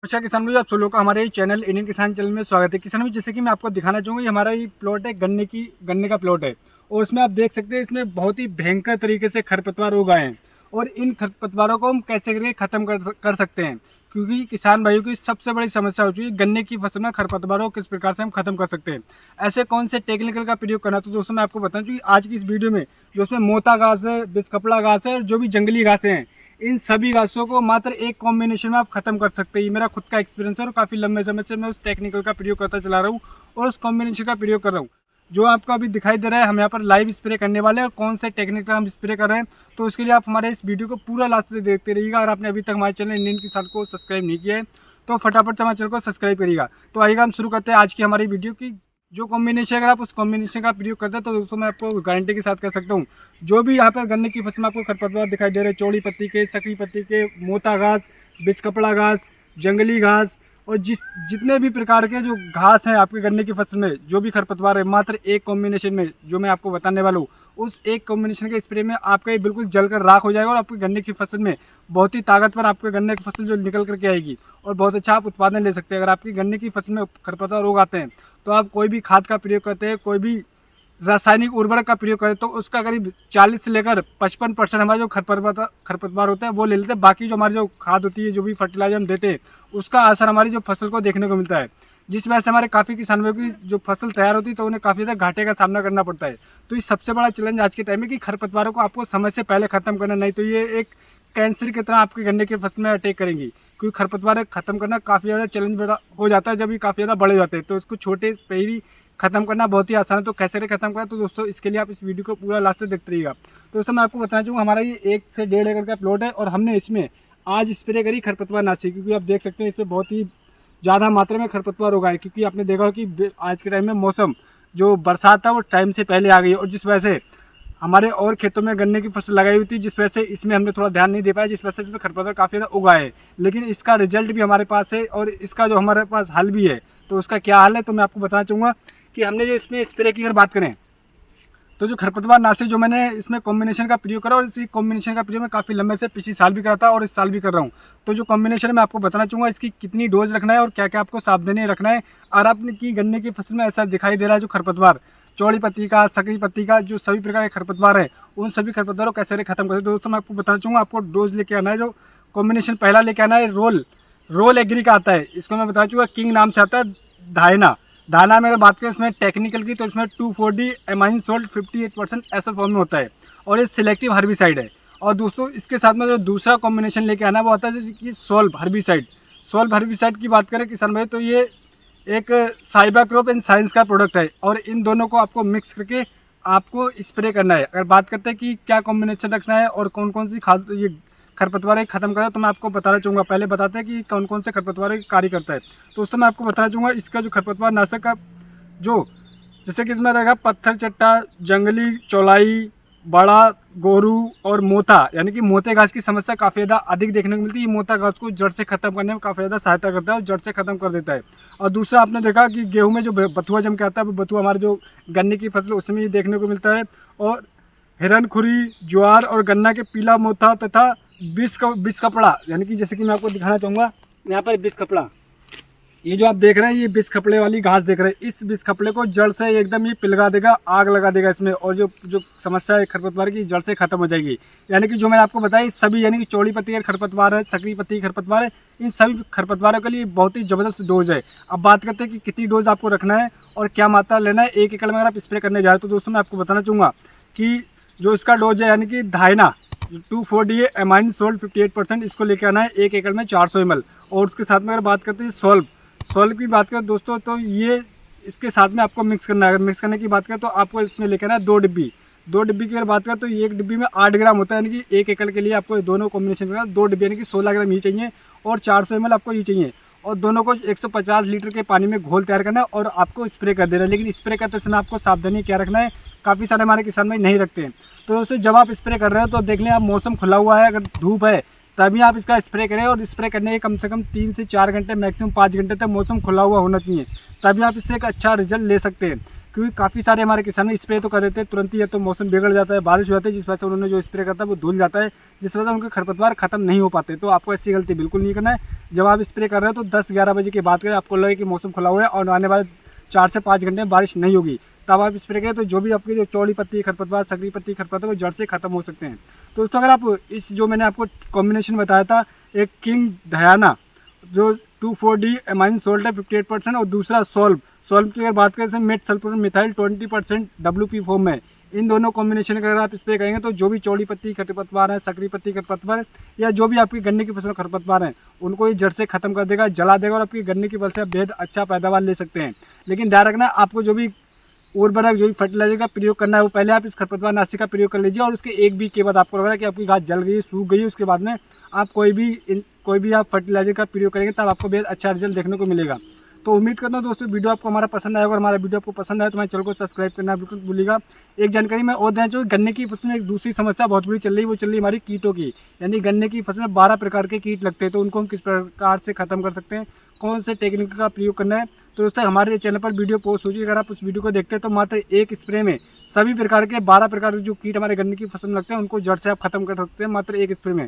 नमस्कार किसान भाई, आप सब लोग का हमारे चैनल इंडियन किसान चैनल में स्वागत है। किसान भाई, जैसे कि मैं आपको दिखाना चाहूँगा, ये हमारा ये प्लॉट है गन्ने का प्लॉट है। और इसमें आप देख सकते हैं, इसमें बहुत ही भयंकर तरीके से खरपतवार उग आए हैं। और इन खरपतवारों को हम कैसे करके ख़त्म कर सकते हैं, क्योंकि किसान भाइयों की सबसे बड़ी समस्या हो चुकी है गन्ने की फसल में खरपतवारों को किस प्रकार से हम खत्म कर सकते हैं। ऐसे कौन से टेक्निकल का प्रयोग करना, तो दोस्तों मैं आपको बताऊँ कि आज की इस वीडियो में जो उसमें मोता घास है, बिस्कपड़ा घास है और जो भी जंगली घासें हैं, इन सभी घासों को मात्र एक कॉम्बिनेशन में आप खत्म कर सकते हैं। ये मेरा खुद का एक्सपीरियंस है और काफ़ी लंबे समय से मैं उस टेक्निकल का प्रयोग करता चला रहा हूँ और उस कॉम्बिनेशन का प्रयोग कर रहा हूँ जो आपको अभी दिखाई दे रहा है। हम यहाँ पर लाइव स्प्रे करने वाले हैं और कौन से टेक्निकल हम स्प्रे कर रहे हैं, तो उसके लिए आप हमारे इस वीडियो को पूरा लास्ट से देखते रहिएगा। और आपने अभी तक हमारे चैनल इंडियन किसान को सब्सक्राइब नहीं किया है तो फटाफट से हमारे चैनल को सब्सक्राइब करिएगा। तो आइएगा हम शुरू करते हैं आज की हमारी वीडियो की। जो कॉम्बिनेशन अगर आप उस कॉम्बिनेशन का प्रयोग करते हैं तो दोस्तों मैं आपको गारंटी के साथ कह सकता हूँ, जो भी यहाँ पर गन्ने की फसल में आपको खरपतवार दिखाई दे रहे हैं, चौड़ी पत्ती के, सकरी पत्ती के, मोता घास, बिस्कपड़ा घास, जंगली घास और जितने भी प्रकार के जो घास हैं आपके गन्ने की फसल में, जो भी खरपतवार है, मात्र एक कॉम्बिनेशन में जो मैं आपको बताने वाला हूँ, उस एक कॉम्बिनेशन के स्प्रे में आपका ये बिल्कुल जलकर राख हो जाएगा और आपके गन्ने की फसल में बहुत ही ताकतवर आपके गन्ने की फसल जो निकल करके आएगी और बहुत अच्छा आप उत्पादन ले सकते हैं। अगर आपकी गन्ने की फसल में खरपतवार रोग आते हैं तो आप कोई भी खाद का प्रयोग करते हैं, कोई भी रासायनिक उर्वरक का प्रयोग करें, तो उसका करीब 40 से लेकर 55% हमारा जो खरपतवार होता है वो ले लेते हैं। बाकी जो हमारी जो खाद होती है, जो भी फर्टिलाइजर हम देते हैं, उसका असर हमारी जो फसल को देखने को मिलता है, जिस वजह से हमारे काफ़ी किसानों की जो फसल तैयार होती है तो उन्हें काफ़ी ज़्यादा घाटे का सामना करना पड़ता है। तो ये सबसे बड़ा चैलेंज आज के टाइम में कि खरपतवारों को आपको समय से पहले खत्म करना, नहीं तो ये एक कैंसर की तरह आपके गन्ने की फसल में अटैक करेंगी। क्योंकि खरपतवार खत्म करना काफ़ी ज़्यादा चैलेंज बड़ा हो जाता है जब ये काफ़ी ज़्यादा बड़े जाते हैं, तो इसको छोटे पे ही खत्म करना बहुत ही आसान है। तो कैसे खत्म करना, तो दोस्तों इसके लिए आप इस वीडियो को पूरा लास्ट तक देखते रहिएगा। तो दोस्तों मैं आपको बताना चाहूँगा, हमारा ये 1 से 1.5 एकड़ का प्लॉट है और हमने इसमें आज स्प्रे करी खरपतवार नाशी, क्योंकि आप देख सकते हैं इसमें बहुत ही ज़्यादा मात्रा में खरपतवार उगा है। क्योंकि आपने देखा हो कि आज के टाइम में मौसम जो बरसात था वो टाइम से पहले आ गई है और जिस वजह से हमारे और खेतों में गन्ने की फसल लगाई हुई थी, जिस वजह से इसमें हमने थोड़ा ध्यान नहीं दे पाया, जिस वजह से इसमें खरपतवार काफ़ी ज़्यादा उगा है। लेकिन इसका रिजल्ट भी हमारे पास है और इसका जो हमारे पास हल भी है। तो उसका क्या हल है, तो मैं आपको बताना चाहूँगा कि हमने जो इसमें स्प्रे की अगर बात करें, तो जो खरपतवार नाशी जो मैंने इसमें कॉम्बिनेशन का प्रयोग करा, और इसी कॉम्बिनेशन का प्रयोग मैं काफ़ी लंबे से पिछले साल भी करा था और इस साल भी कर रहा हूँ। तो जो कॉम्बिनेशन मैं आपको बताना चाहूँगा, इसकी कितनी डोज रखना है और क्या क्या आपको सावधानी रखना है। और आपकी गन्ने की फसल में ऐसा दिखाई दे रहा है जो खरपतवार, चौड़ी पत्ती का, सकरी पत्ती का, जो सभी प्रकार के खरपतवार है, उन सभी खरपतवारों को कैसे खत्म करें, तो दोस्तों मैं आपको बताना चाहूँगा। आपको डोज लेके आना है, जो कॉम्बिनेशन पहला लेके आना है, रोल एग्री का आता है। इसको मैं बताना चाहूँगा, किंग नाम से आता है। दाना में अगर बात करें इसमें टेक्निकल की, तो इसमें 2,4-D एमाइन सोल्ट 58% ऐसा फॉर्म में होता है और ये सिलेक्टिव हर्बिसाइड है। और दोस्तों इसके साथ में जो दूसरा कॉम्बिनेशन लेके आना है वो आता है जैसे कि सोल्व हर्बिसाइड की बात करें किसान भाई, तो ये एक साइबाक्रॉप एंड साइंस का प्रोडक्ट है और इन दोनों को आपको मिक्स करके आपको स्प्रे करना है। अगर बात करते हैं कि क्या कॉम्बिनेशन रखना है और कौन कौन सी खाद ये खरपतवार खत्म करना है, तो मैं आपको बताना चाहूँगा। पहले बताते हैं कि कौन कौन से खरपतवार कार्य करता है। तो उससे मैं आपको बताना चाहूँगा, इसका जो खरपतवार नाशक का जो जैसे कि इसमें रहेगा पत्थर चट्टा, जंगली चौलाई, बड़ा गोरू और मोता, यानी कि मोते घास की समस्या काफ़ी ज़्यादा अधिक देखने को मिलती है। ये मोता घास को जड़ से खत्म करने में काफ़ी ज़्यादा सहायता करता है और जड़ से खत्म कर देता है। और दूसरा आपने देखा कि गेहूं में जो बथुआ जम के आता है, वो बथुआ हमारे जो गन्ने की फसल उसमें ये देखने को मिलता है। और हिरनखुरी, ज्वार और गन्ना के पीला मोथा तथा बिस्कपड़ा, यानी कि जैसे कि मैं आपको दिखाना चाहूँगा, यहाँ पर बिस्कपड़ा, ये जो आप देख रहे हैं, ये बिस्कपड़े वाली घास देख रहे हैं, इस बिस्कपड़े को जड़ से एकदम ये पिलगा देगा, आग लगा देगा इसमें, और जो समस्या है खरपतवार की जड़ से खत्म हो जाएगी। यानी कि जो मैंने आपको बताया सभी, यानी कि चौड़ी पत्ती के खरपतवार है, सकरी पत्ती के खरपतवार है, इन सभी खरपतवारों के लिए बहुत ही ज़बरदस्त डोज है। अब बात करते हैं कि कितनी डोज आपको रखना है और क्या मात्रा लेना है 1 एकड़ में अगर आप स्प्रे करने जा रहे हो। तो दोस्तों मैं आपको बताना चाहूँगा कि जो इसका डोज है, यानी कि धायना 2,4-D एमाइन सोल्ट 58%, इसको लेके आना है 1 एकड़ में 400 ml। और उसके साथ में अगर बात करते हैं सोल्व की बात करें दोस्तों, तो ये इसके साथ में आपको मिक्स करना है। अगर मिक्स करने की बात करें तो आपको इसमें लेकर आना है 2 डिब्बी की अगर बात करें तो ये 1 डिब्बी में 8 ग्राम होता है, यानी कि 1 एकड़ के लिए आपको ये दोनों कॉम्बिनेशन करना है। 2 डिब्बी यानी कि 16 ग्राम ही चाहिए और 400 ml आपको ये चाहिए, और दोनों को 150 लीटर के पानी में घोल तैयार करना है और आपको स्प्रे कर देना है। लेकिन स्प्रे करते समय आपको सावधानी क्या रखना है, काफ़ी सारे हमारे किसान भाई नहीं रखते हैं। तो दोस्तों जब आप स्प्रे कर रहे हो तो देख लें, आप मौसम खुला हुआ है, अगर धूप है तभी आप इसका स्प्रे करें, और स्प्रे करने के कम से कम 3 से 4 घंटे, मैक्सिमम 5 घंटे तक मौसम खुला हुआ होना चाहिए, तभी आप इससे एक अच्छा रिजल्ट ले सकते हैं। क्योंकि काफ़ी सारे हमारे किसान स्प्रे तो कर देते हैं तुरंत ही, या तो मौसम बिगड़ जाता है, बारिश हो जाती है, जिस वजह से उन्होंने जो स्प्रे करता है वो धुल जाता है, जिस वजह से उनके खरपतवार खत्म नहीं हो पाते। तो आपको ऐसी गलती बिल्कुल नहीं करना है। जब आप स्प्रे कर रहे हो तो 10-11 बजे की बात करें, आपको लगे कि मौसम खुला हुआ है और आने वाले 4 से 5 घंटे में बारिश नहीं होगी, तब आप स्प्रे करें तो जो भी आपकी जो चौड़ी पत्ती खरपतवार, सकरी पत्ती खरपतवार, वो जड़ से खत्म हो सकते हैं। तो दोस्तों अगर आप इस जो मैंने आपको कॉम्बिनेशन बताया था, एक किंग धयाना जो 2,4-D अमाइन सोल्ट है 58%, और दूसरा सॉल्व की अगर बात करें metsulfuron methyl 20% WP form में, इन दोनों कॉम्बिनेशन का अगर आप स्प्रे करेंगे तो जो भी चौड़ी पत्ती खरपतवार है, सकरी पत्ती खरपतवार, या जो भी आपकी गन्ने की फसल खरपतवार हैं, उनको ये जड़ से खत्म कर देगा, जला देगा, और आपकी गन्ने की फसल से आप बेहद अच्छा पैदावार ले सकते हैं। लेकिन ध्यान रखना, आपको जो भी उर्वरक, जो भी फर्टिलाइजर का प्रयोग करना है, वो पहले आप इस खरपतवार नाशी का प्रयोग कर लीजिए, और उसके 1 वीक के बाद आपको लग रहा है कि आपकी घास जल गई, सूख गई, उसके बाद में आप कोई भी आप फर्टिलाइजर का प्रयोग करेंगे, तब आपको बेहद अच्छा रिजल्ट देखने को मिलेगा। तो उम्मीद करता हूँ दोस्तों वीडियो आपको हमारा पसंद आएगा, और हमारा वीडियो आपको पसंद आए तो हमारे चैनल को सब्सक्राइब करना बिल्कुल भूलिएगा। एक जानकारी मैं और देना चाहूँ, गन्ने की फसल में एक दूसरी समस्या बहुत बड़ी चल रही है, वो चल रही है हमारी कीटों की। यानी गन्ने की फसल में 12 प्रकार के कीट लगते हैं, तो उनको हम किस प्रकार से खत्म कर सकते हैं, कौन से टेक्निक का प्रयोग करना है। तो दोस्तों हमारे चैनल पर वीडियो पोस्ट हो चुकी है, अगर आप उस वीडियो को देखते हैं तो मात्र एक स्प्रे में सभी प्रकार के 12 प्रकार के जो कीट हमारे गन्ने की फसल में लगते हैं, उनको जड़ से आप खत्म कर सकते हैं मात्र एक स्प्रे में।